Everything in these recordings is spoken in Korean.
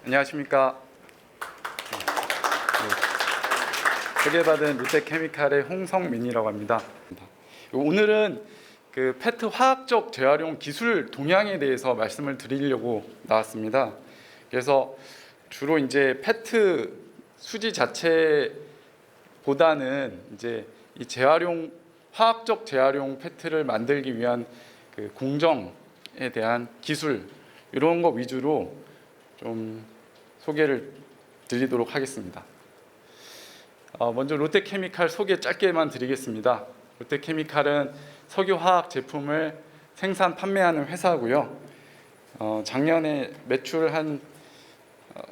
안녕하십니까. 소개받은 롯데케미칼의 홍성민이라고 합니다. 오늘은 그 페트 화학적 재활용 기술 동향에 대해서 말씀을 드리려고 나왔습니다. 그래서 주로 이제 페트 수지 자체보다는 이제 이 화학적 재활용 페트를 만들기 위한 그 공정에 대한 기술 이런 거 위주로 좀 소개를 드리도록 하겠습니다. 먼저 롯데케미칼 소개 짧게만 드리겠습니다. 롯데케미칼은 석유화학 제품을 생산 판매하는 회사고요. 작년에 매출 한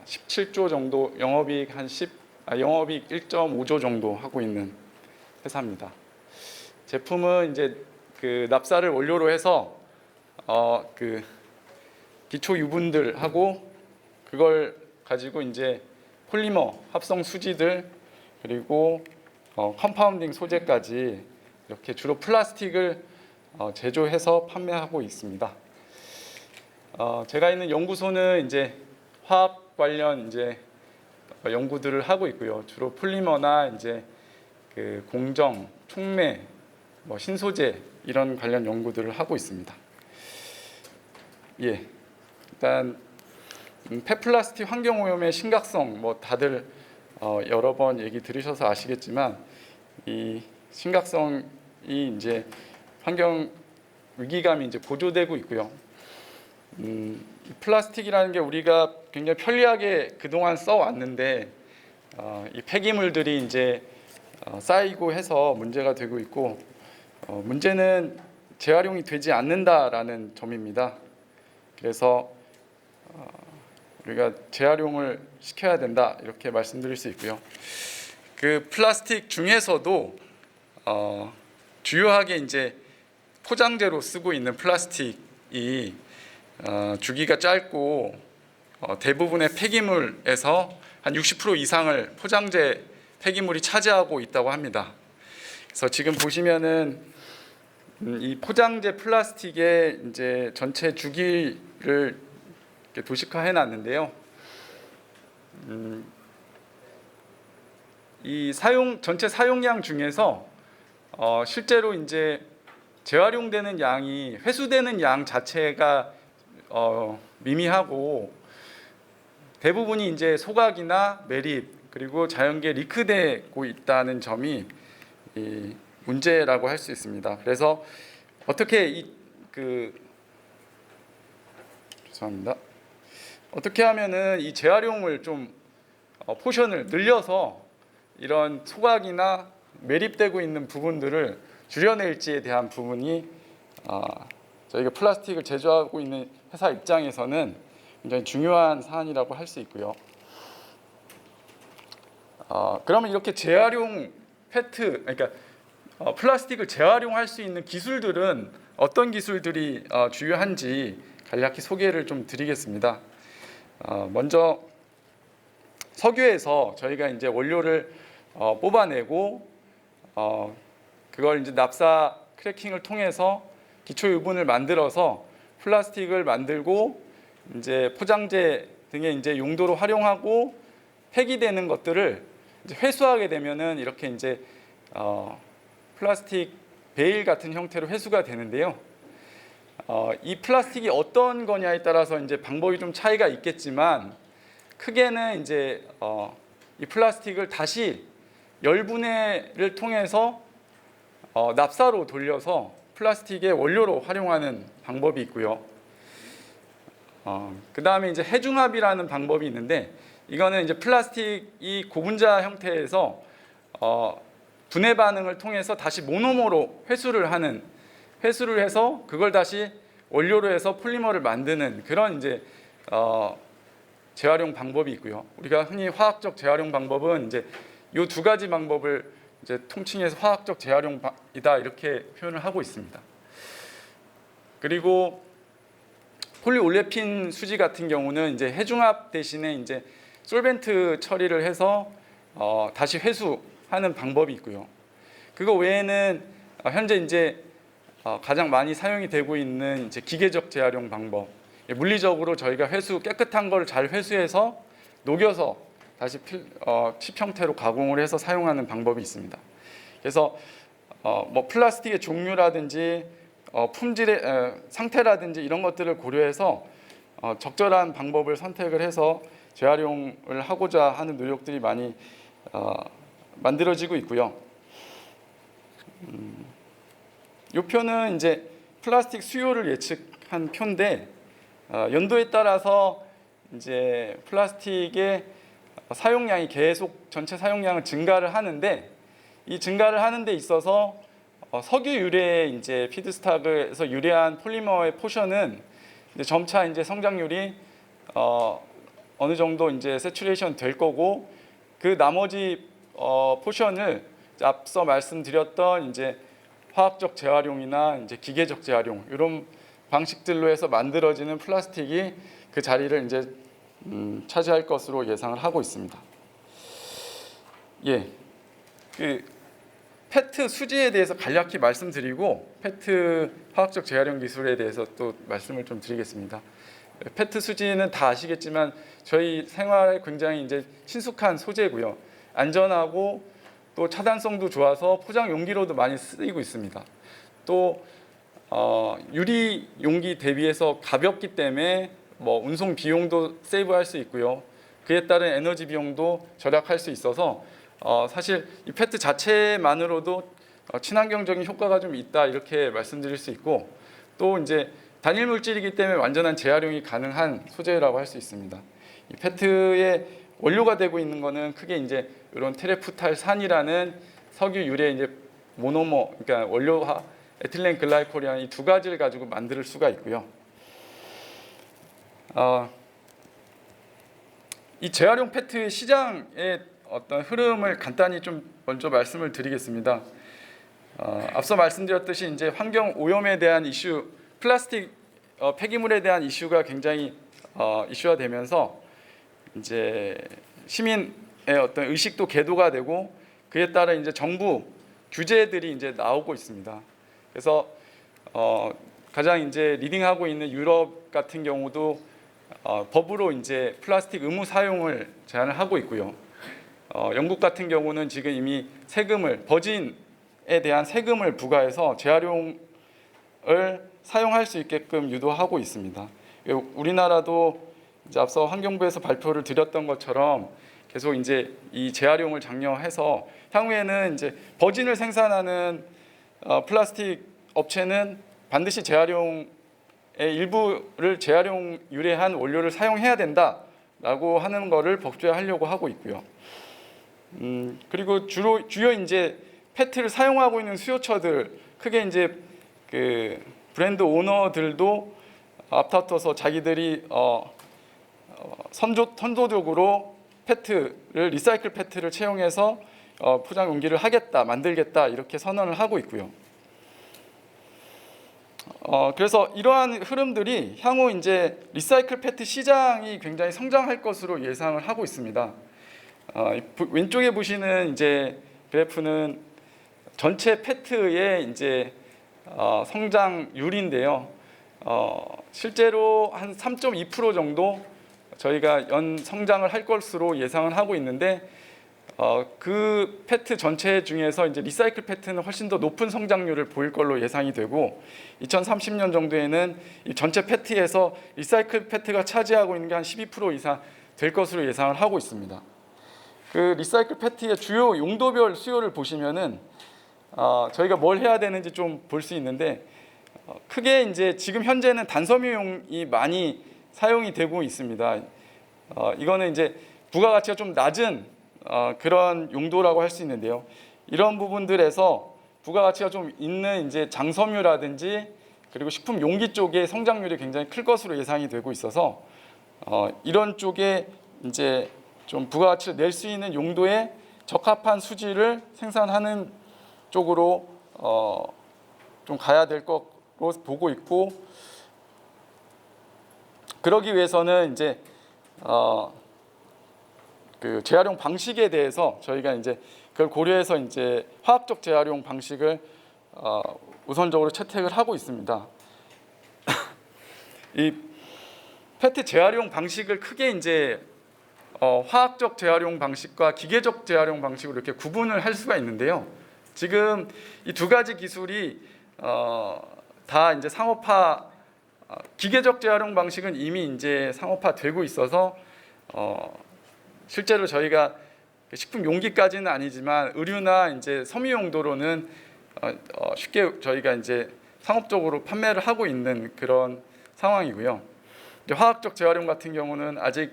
17조 정도, 영업이익 1.5조 정도 하고 있는 회사입니다. 제품은 이제 그 납사를 원료로 해서 그 기초 유분들하고 그걸 가지고 이제 폴리머 합성 수지들 그리고 컴파운딩 소재까지 이렇게 주로 플라스틱을 제조해서 판매하고 있습니다. 제가 있는 연구소는 이제 화학 관련 이제 연구들을 하고 있고요. 주로 폴리머나 이제 그 공정, 촉매, 신소재 이런 관련 연구들을 하고 있습니다. 예, 일단 폐플라스틱 환경오염의 심각성 다들 여러 번 얘기 들으셔서 아시겠지만 이 심각성이 이제 환경 위기감이 이제 고조되고 있고요. 이 플라스틱이라는 게 우리가 굉장히 편리하게 그동안 써왔는데 이 폐기물들이 이제 쌓이고 해서 문제가 되고 있고 문제는 재활용이 되지 않는다라는 점입니다. 그래서 우리가 재활용을 시켜야 된다 이렇게 말씀드릴 수 있고요. 그 플라스틱 중에서도 주요하게 이제 포장재로 쓰고 있는 플라스틱이 주기가 짧고 대부분의 폐기물에서 한 60% 이상을 포장재 폐기물이 차지하고 있다고 합니다. 그래서 지금 보시면은 이 포장재 플라스틱의 이제 전체 주기를 이렇게 도식화해 놨는데요. 이 전체 사용량 중에서 실제로 이제 재활용되는 양이 회수되는 양 자체가 미미하고 대부분이 이제 소각이나 매립 그리고 자연계 리크되고 있다는 점이 이 문제라고 할 수 있습니다. 그래서 어떻게 죄송합니다. 어떻게 하면은 이 재활용을 좀 포션을 늘려서 이런 소각이나 매립되고 있는 부분들을 줄여낼지에 대한 부분이 저희가 플라스틱을 제조하고 있는 회사 입장에서는 굉장히 중요한 사안이라고 할 수 있고요. 그러면 이렇게 재활용 페트, 그러니까 플라스틱을 재활용할 수 있는 기술들은 어떤 기술들이 주요한지 간략히 소개를 좀 드리겠습니다. 먼저 석유에서 저희가 이제 원료를 뽑아내고 그걸 이제 납사 크래킹을 통해서 기초 유분을 만들어서 플라스틱을 만들고 이제 포장재 등의 이제 용도로 활용하고 폐기되는 것들을 이제 회수하게 되면은 이렇게 이제 플라스틱 베일 같은 형태로 회수가 되는데요. 이 플라스틱이 어떤 거냐에 따라서 이제 방법이 좀 차이가 있겠지만 크게는 이제 이 플라스틱을 다시 열분해를 통해서 납사로 돌려서 플라스틱의 원료로 활용하는 방법이 있고요. 그 다음에 이제 해중합이라는 방법이 있는데 이거는 이제 플라스틱이 고분자 형태에서 분해 반응을 통해서 다시 모노머로 회수를 해서 그걸 다시 원료로 해서 폴리머를 만드는 그런 이제 재활용 방법이 있고요. 우리가 흔히 화학적 재활용 방법은 이제 이 두 가지 방법을 이제 통칭해서 화학적 재활용이다 이렇게 표현을 하고 있습니다. 그리고 폴리올레핀 수지 같은 경우는 이제 해중합 대신에 이제 솔벤트 처리를 해서 다시 회수하는 방법이 있고요. 그거 외에는 현재 이제 가장 많이 사용이 되고 있는 이제 기계적 재활용 방법, 물리적으로 저희가 깨끗한 걸 잘 회수해서 녹여서 다시 칩 형태로 가공을 해서 사용하는 방법이 있습니다. 그래서 뭐 플라스틱의 종류라든지 품질의 상태라든지 이런 것들을 고려해서 적절한 방법을 선택을 해서 재활용을 하고자 하는 노력들이 많이 만들어지고 있고요. 이 표는 이제 플라스틱 수요를 예측한 표인데 연도에 따라서 이제 플라스틱의 사용량이 계속 전체 사용량을 증가를 하는데 이 증가를 하는 데 있어서 석유 유래의 이제 피드스탁에서 유래한 폴리머의 포션은 이제 점차 이제 성장률이 어느 정도 이제 세츄레이션 될 거고 그 나머지 포션을 앞서 말씀드렸던 이제 화학적 재활용이나 이제 기계적 재활용 이런 방식들로 해서 만들어지는 플라스틱이 그 자리를 이제 차지할 것으로 예상을 하고 있습니다. 예, 그 페트 수지에 대해서 간략히 말씀드리고 페트 화학적 재활용 기술에 대해서 또 말씀을 좀 드리겠습니다. 페트 수지는 다 아시겠지만 저희 생활에 굉장히 이제 친숙한 소재고요. 안전하고 또 차단성도 좋아서 포장 용기로도 많이 쓰이고 있습니다. 또 유리 용기 대비해서 가볍기 때문에 뭐 운송 비용도 세이브할 수 있고요. 그에 따른 에너지 비용도 절약할 수 있어서 사실 이 페트 자체만으로도 친환경적인 효과가 좀 있다 이렇게 말씀드릴 수 있고 또 이제 단일 물질이기 때문에 완전한 재활용이 가능한 소재라고 할 수 있습니다. 이 페트의 원료가 되고 있는 거는 크게 이제 이런 테레프탈산이라는 석유 유래 이제 모노머 그러니까 원료화 에틸렌 글라이콜이라는 이 두 가지를 가지고 만들 수가 있고요. 이 재활용 페트 시장의 어떤 흐름을 간단히 좀 먼저 말씀을 드리겠습니다. 앞서 말씀드렸듯이 이제 환경 오염에 대한 이슈, 플라스틱 폐기물에 대한 이슈가 굉장히 이슈화 되면서 이제 시민의 어떤 의식도 계도가 되고 그에 따라 이제 정부 규제들이 이제 나오고 있습니다. 그래서 가장 이제 리딩하고 있는 유럽 같은 경우도 법으로 이제 플라스틱 의무 사용을 제한을 하고 있고요. 영국 같은 경우는 지금 이미 세금을 버진에 대한 세금을 부과해서 재활용을 사용할 수 있게끔 유도하고 있습니다. 우리나라도 이제 앞서 환경부에서 발표를 드렸던 것처럼 계속 이제 이 재활용을 장려해서 향후에는 이제 버진을 생산하는 플라스틱 업체는 반드시 재활용의 일부를 재활용 유래한 원료를 사용해야 된다라고 하는 거를 법제화하려고 하고 있고요. 그리고 주요 이제 페트를 사용하고 있는 수요처들 크게 이제 그 브랜드 오너들도 앞다퉈서 자기들이 선도적으로 페트를 리사이클 페트를 채용해서 포장 용기를 만들겠다 이렇게 선언을 하고 있고요. 그래서 이러한 흐름들이 향후 이제 리사이클 페트 시장이 굉장히 성장할 것으로 예상을 하고 있습니다. 왼쪽에 보시는 이제 그래프는 전체 페트의 이제 성장률인데요. 실제로 한 3.2% 정도 저희가 연 성장을 할 것으로 예상을 하고 있는데 그 페트 전체 중에서 이제 리사이클 페트는 훨씬 더 높은 성장률을 보일 걸로 예상이 되고 2030년 정도에는 이 전체 페트에서 리사이클 페트가 차지하고 있는 게 한 12% 이상 될 것으로 예상을 하고 있습니다. 그 리사이클 페트의 주요 용도별 수요를 보시면은 저희가 뭘 해야 되는지 좀 볼 수 있는데 크게 이제 지금 현재는 단섬유용이 많이 사용이 되고 있습니다. 이거는 이제 부가가치가 좀 낮은 그런 용도라고 할 수 있는데요. 이런 부분들에서 부가가치가 좀 있는 이제 장섬유라든지 그리고 식품 용기 쪽의 성장률이 굉장히 클 것으로 예상이 되고 있어서 이런 쪽에 이제 좀 부가가치를 낼 수 있는 용도에 적합한 수지를 생산하는 쪽으로 좀 가야 될 것으로 보고 있고 그러기 위해서는 이제 그 재활용 방식에 대해서 저희가 이제 그걸 고려해서 이제 화학적 재활용 방식을 우선적으로 채택을 하고 있습니다. 이 페트 재활용 방식을 크게 이제 화학적 재활용 방식과 기계적 재활용 방식으로 이렇게 구분을 할 수가 있는데요. 지금 이 두 가지 기술이 다 이제 상업화, 기계적 재활용 방식은 이미 이제 상업화되고 있어서 실제로 저희가 식품 용기까지는 아니지만 의류나 이제 섬유 용도로는 쉽게 저희가 이제 상업적으로 판매를 하고 있는 그런 상황이고요. 이제 화학적 재활용 같은 경우는 아직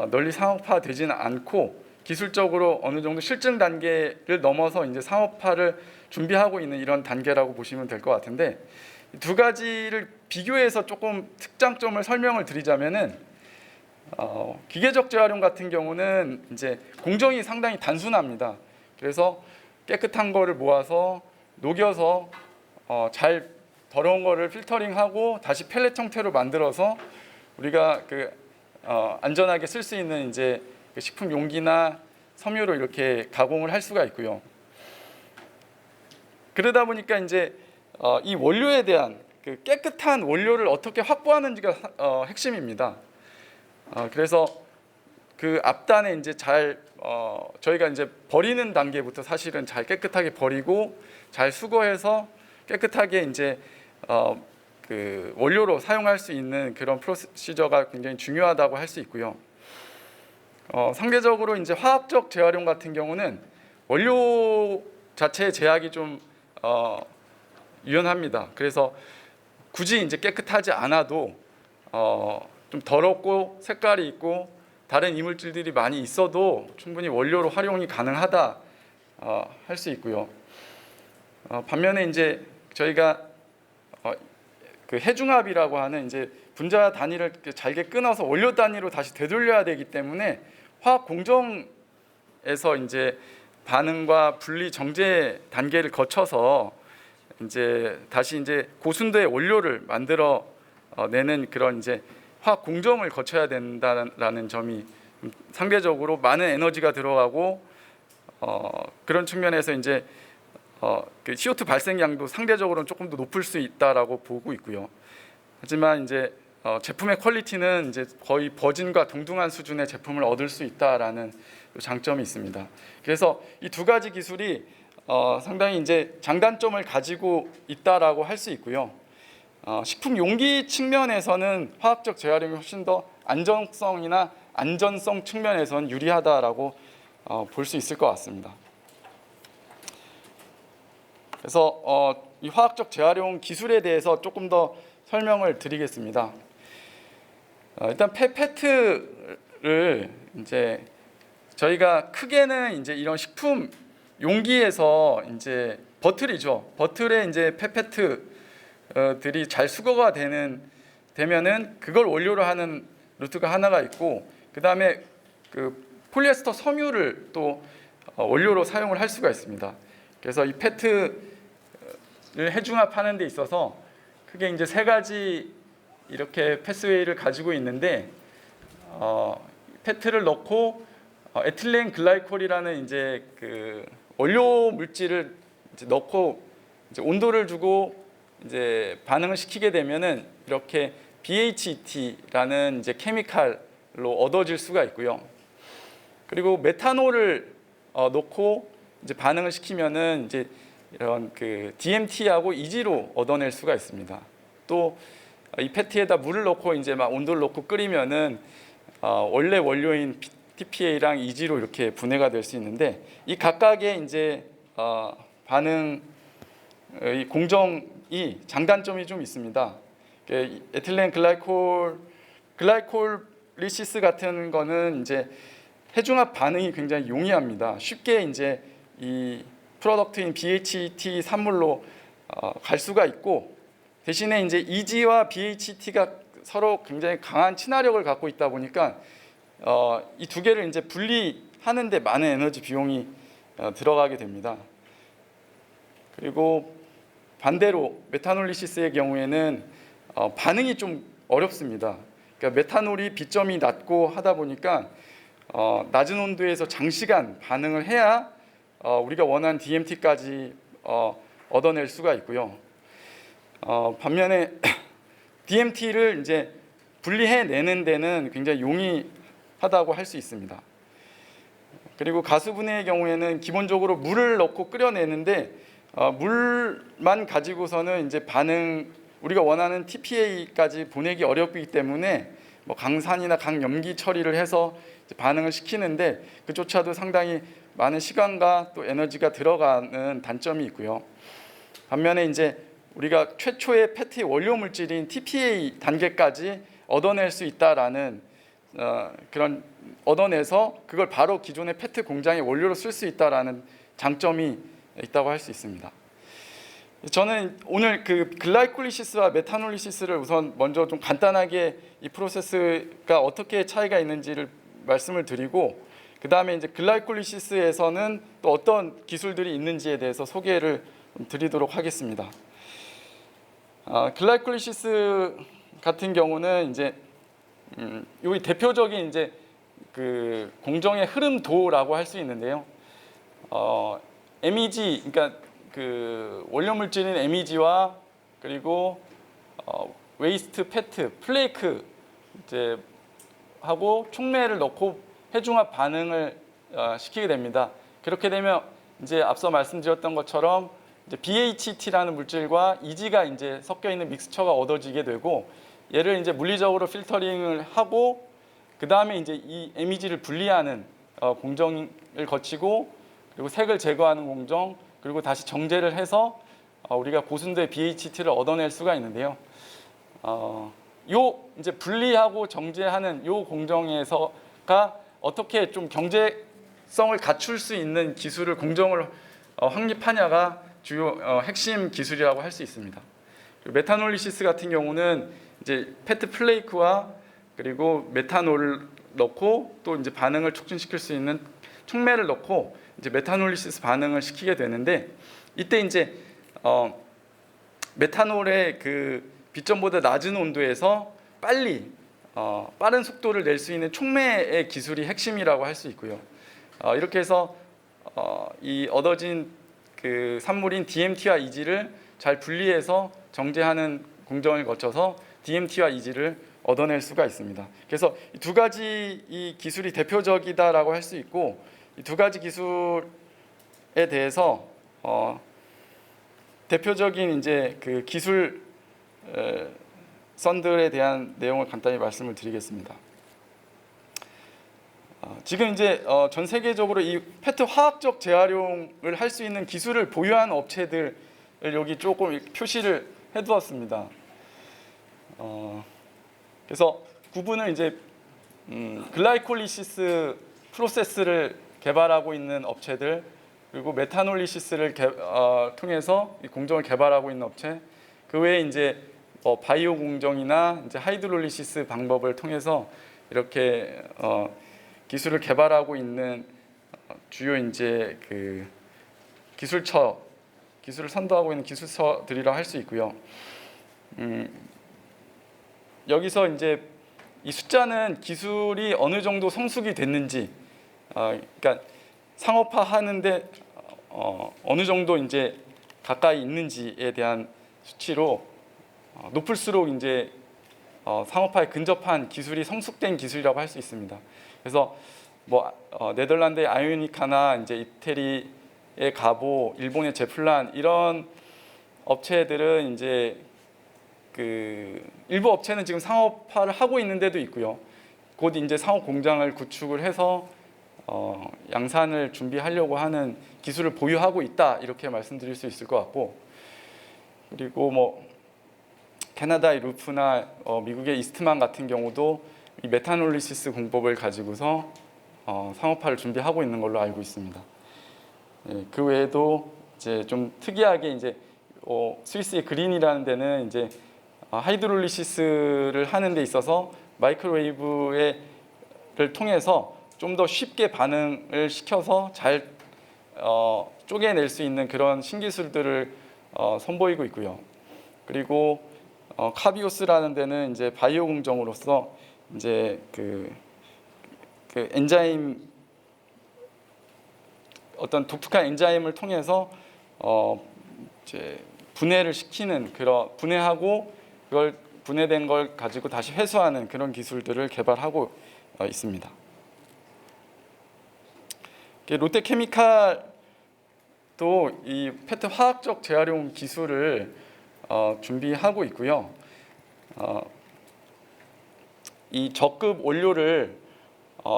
널리 상업화되지는 않고 기술적으로 어느 정도 실증 단계를 넘어서 이제 상업화를 준비하고 있는 이런 단계라고 보시면 될 것 같은데, 두 가지를 비교해서 조금 특장점을 설명을 드리자면은 기계적 재활용 같은 경우는 이제 공정이 상당히 단순합니다. 그래서 깨끗한 거를 모아서 녹여서 잘 더러운 거를 필터링하고 다시 펠렛 형태로 만들어서 우리가 안전하게 쓸 수 있는 이제 식품 용기나 섬유로 이렇게 가공을 할 수가 있고요. 그러다 보니까 이제 이 원료에 대한 깨끗한 원료를 어떻게 확보하는지가 핵심입니다. 그래서 그 앞단에 이제 잘 저희가 이제 버리는 단계부터 사실은 잘 깨끗하게 버리고 잘 수거해서 깨끗하게 이제 그 원료로 사용할 수 있는 그런 프로시저가 굉장히 중요하다고 할 수 있고요. 상대적으로 이제 화학적 재활용 같은 경우는 원료 자체의 제약이 좀 유연합니다. 그래서 굳이 이제 깨끗하지 않아도 좀 더럽고 색깔이 있고 다른 이물질들이 많이 있어도 충분히 원료로 활용이 가능하다 할 수 있고요. 반면에 이제 저희가 그 해중합이라고 하는 이제 분자 단위를 잘게 끊어서 원료 단위로 다시 되돌려야 되기 때문에 화학 공정에서 이제 반응과 분리 정제 단계를 거쳐서 이제 다시 이제 고순도의 원료를 만들어 내는 그런 이제 화학 공정을 거쳐야 된다라는 점이 상대적으로 많은 에너지가 들어가고 그런 측면에서 이제 그 CO2 발생량도 상대적으로는 조금 더 높을 수 있다라고 보고 있고요. 하지만 이제 제품의 퀄리티는 이제 거의 버진과 동등한 수준의 제품을 얻을 수 있다라는 장점이 있습니다. 그래서 이 두 가지 기술이 상당히 이제 장단점을 가지고 있다라고 할 수 있고요. 식품 용기 측면에서는 화학적 재활용이 훨씬 더 안정성이나 안전성 측면에서는 유리하다라고 볼 수 있을 것 같습니다. 그래서 이 화학적 재활용 기술에 대해서 조금 더 설명을 드리겠습니다. 일단 페트를 이제 저희가 크게는 이제 이런 식품 용기에서 이제 버틀이죠. 버틀에 이제 페트들이 잘 수거가 되면은 그걸 원료로 하는 루트가 하나가 있고, 그 다음에 그 폴리에스터 섬유를 또 원료로 사용을 할 수가 있습니다. 그래서 이 페트를 해중합하는 데 있어서 크게 이제 세 가지 이렇게 패스웨이를 가지고 있는데, 페트를 넣고 에틸렌 글라이콜이라는 이제 그 원료 물질을 이제 넣고 이제 온도를 주고 이제 반응을 시키게 되면은 이렇게 BHET라는 이제 케미칼로 얻어질 수가 있고요. 그리고 메탄올을 넣고 이제 반응을 시키면은 이제 이런 그 DMT하고 이지로 얻어낼 수가 있습니다. 또 이 페트에다 물을 넣고 이제 막 온도를 넣고 끓이면은 원래 원료인 TPA랑 이지로 이렇게 분해가 될 수 있는데, 이 각각의 이제 반응 이 공정이 장단점이 좀 있습니다. 에틸렌 글라이콜리시스 같은 거는 이제 해중합 반응이 굉장히 용이합니다. 쉽게 이제 이 프로덕트인 BHT 산물로 갈 수가 있고, 대신에 이제 이지와 BHT가 서로 굉장히 강한 친화력을 갖고 있다 보니까 이 두 개를 이제 분리하는데 많은 에너지 비용이 들어가게 됩니다. 그리고 반대로 메탄올리시스의 경우에는 반응이 좀 어렵습니다. 그러니까 메탄올이 비점이 낮고 하다 보니까 낮은 온도에서 장시간 반응을 해야 우리가 원하는 DMT까지 얻어낼 수가 있고요. 반면에 DMT를 이제 분리해내는 데는 굉장히 용이하다고 할 수 있습니다. 그리고 가수분해의 경우에는 기본적으로 물을 넣고 끓여내는데 물만 가지고서는 이제 우리가 원하는 TPA까지 보내기 어렵기 때문에 뭐 강산이나 강염기 처리를 해서 반응을 시키는데 그조차도 상당히 많은 시간과 또 에너지가 들어가는 단점이 있고요. 반면에 이제 우리가 최초의 페트의 원료 물질인 TPA 단계까지 얻어낼 수 있다라는 그런 얻어내서 그걸 바로 기존의 페트 공장의 원료로 쓸 수 있다라는 장점이 있다고 할 수 있습니다. 저는 오늘 그 글라이콜리시스와 메탄올리시스를 우선 먼저 좀 간단하게 이 프로세스가 어떻게 차이가 있는지를 말씀을 드리고, 그 다음에 이제 글라이콜리시스에서는 또 어떤 기술들이 있는지에 대해서 소개를 드리도록 하겠습니다. 글라이콜리시스 같은 경우는 이제 여기 대표적인 이제 그 공정의 흐름도라고 할 수 있는데요. MEG, 그러니까 그 원료 물질인 MEG와 그리고 웨이스트 페트, 플레이크 이제 하고 촉매를 넣고 해중합 반응을 시키게 됩니다. 그렇게 되면 이제 앞서 말씀드렸던 것처럼 이제 BHT라는 물질과 EG가 이제 섞여 있는 믹스처가 얻어지게 되고, 얘를 이제 물리적으로 필터링을 하고 그 다음에 이제 이 MEG를 분리하는 공정을 거치고, 그리고 색을 제거하는 공정, 그리고 다시 정제를 해서 우리가 고순도의 BHT를 얻어낼 수가 있는데요. 요 이제 분리하고 정제하는 요 공정에서가 어떻게 좀 경제성을 갖출 수 있는 기술을 공정을 확립하냐가 주요 핵심 기술이라고 할 수 있습니다. 메탄올리시스 같은 경우는 이제 페트 플레이크와 그리고 메탄올을 넣고 또 이제 반응을 촉진시킬 수 있는 촉매를 넣고 이제 메탄올리시스 반응을 시키게 되는데, 이때 이제 메탄올의 그 비점보다 낮은 온도에서 빨리 빠른 속도를 낼 수 있는 촉매의 기술이 핵심이라고 할 수 있고요. 이렇게 해서 이 얻어진 그 산물인 DMT와 EG를 잘 분리해서 정제하는 공정을 거쳐서 DMT와 EG를 얻어낼 수가 있습니다. 그래서 이 두 가지 이 기술이 대표적이다라고 할 수 있고, 이 두 가지 기술에 대해서 대표적인 이제 그 기술 선들에 대한 내용을 간단히 말씀을 드리겠습니다. 지금 이제 전 세계적으로 이 페트 화학적 재활용을 할 수 있는 기술을 보유한 업체들을 여기 조금 표시를 해두었습니다. 그래서 구분을 이제 글라이콜리시스 프로세스를 개발하고 있는 업체들, 그리고 메탄올리시스를 통해서 이 공정을 개발하고 있는 업체, 그 외에 이제 바이오 공정이나 이제 하이드롤리시스 방법을 통해서 이렇게 기술을 개발하고 있는 주요 이제 그 기술을 선도하고 있는 기술처들이라 할 수 있고요. 여기서 이제 이 숫자는 기술이 어느 정도 성숙이 됐는지, 그러니까 상업화하는데 어느 정도 이제 가까이 있는지에 대한 수치로 높을수록 이제 상업화에 근접한 기술이 성숙된 기술이라고 할 수 있습니다. 그래서 뭐 네덜란드의 아이오니카나 이제 이태리의 가보, 일본의 제플란 이런 업체들은 이제 그 일부 업체는 지금 상업화를 하고 있는 데도 있고요. 곧 이제 상업 공장을 구축을 해서 양산을 준비하려고 하는 기술을 보유하고 있다, 이렇게 말씀드릴 수 있을 것 같고, 그리고 뭐 캐나다의 루프나 미국의 이스트만 같은 경우도 이 메탄올리시스 공법을 가지고서 상업화를 준비하고 있는 걸로 알고 있습니다. 예, 그 외에도 이제 좀 특이하게 이제 스위스의 그린이라는 데는 이제 하이드롤리시스를 하는 데 있어서 마이크로웨이브를 통해서 좀 더 쉽게 반응을 시켜서 잘 쪼개낼 수 있는 그런 신기술들을 선보이고 있고요. 그리고 카비오스라는 데는 이제 바이오 공정으로서 이제 그 엔자임, 어떤 독특한 엔자임을 통해서 이제 분해를 시키는, 그런 분해하고 그걸 분해된 걸 가지고 다시 회수하는 그런 기술들을 개발하고 있습니다. 롯데케미칼도 이 페트 화학적 재활용 기술을 준비하고 있고요. 이 저급 원료를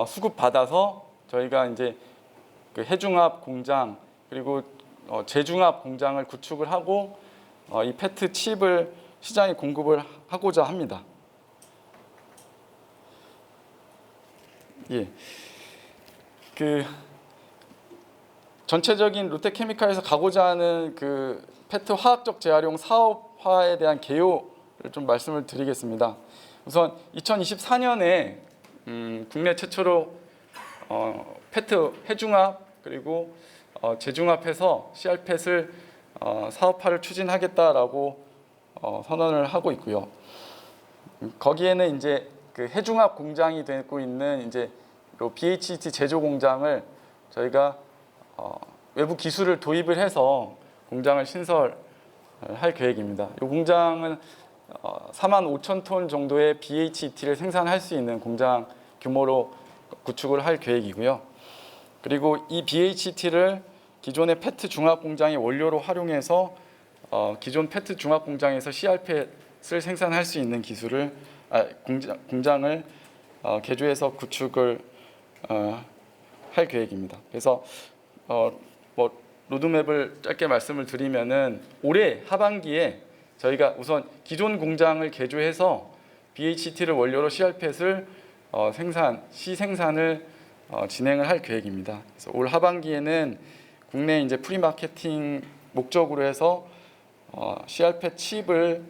수급받아서 저희가 이제 그 해중합 공장 그리고 재중합 공장을 구축을 하고 이 페트 칩을 시장에 공급을 하고자 합니다. 예, 그 전체적인 롯데케미칼에서 가고자 하는 그 페트 화학적 재활용 사업화에 대한 개요를 좀 말씀을 드리겠습니다. 우선 2024년에 국내 최초로 페트 해중합 그리고 재중합해서 CR펫을 사업화를 추진하겠다라고 선언을 하고 있고요. 거기에는 이제 그 해중합 공장이 되고 있는 이제 요 BHT 제조 공장을 저희가 외부 기술을 도입을 해서 공장을 신설할 계획입니다. 이 공장은 45,000톤 정도의 BHT를 생산할 수 있는 공장 규모로 구축을 할 계획이고요. 그리고 이 BHT를 기존의 페트 중합 공장의 원료로 활용해서 기존 페트 중합 공장에서 CR펫을 생산할 수 있는 기술을 공장을 개조해서 구축을 할 계획입니다. 그래서 뭐 로드맵을 짧게 말씀을 드리면은 올해 하반기에 저희가 우선 기존 공장을 개조해서 BHT를 원료로 CR펫을 시생산을 진행을 할 계획입니다. 그래서 올 하반기에는 국내 이제 프리마케팅 목적으로 해서 CR펫 칩을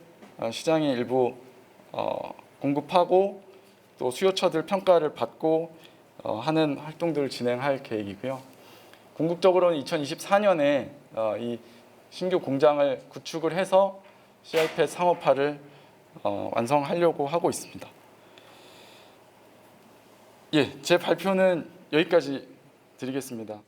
시장에 일부 공급하고 또 수요처들 평가를 받고 하는 활동들을 진행할 계획이고요. 궁극적으로는 2024년에 이 신규 공장을 구축을 해서 CR펫 상업화를 완성하려고 하고 있습니다. 예, 제 발표는 여기까지 드리겠습니다.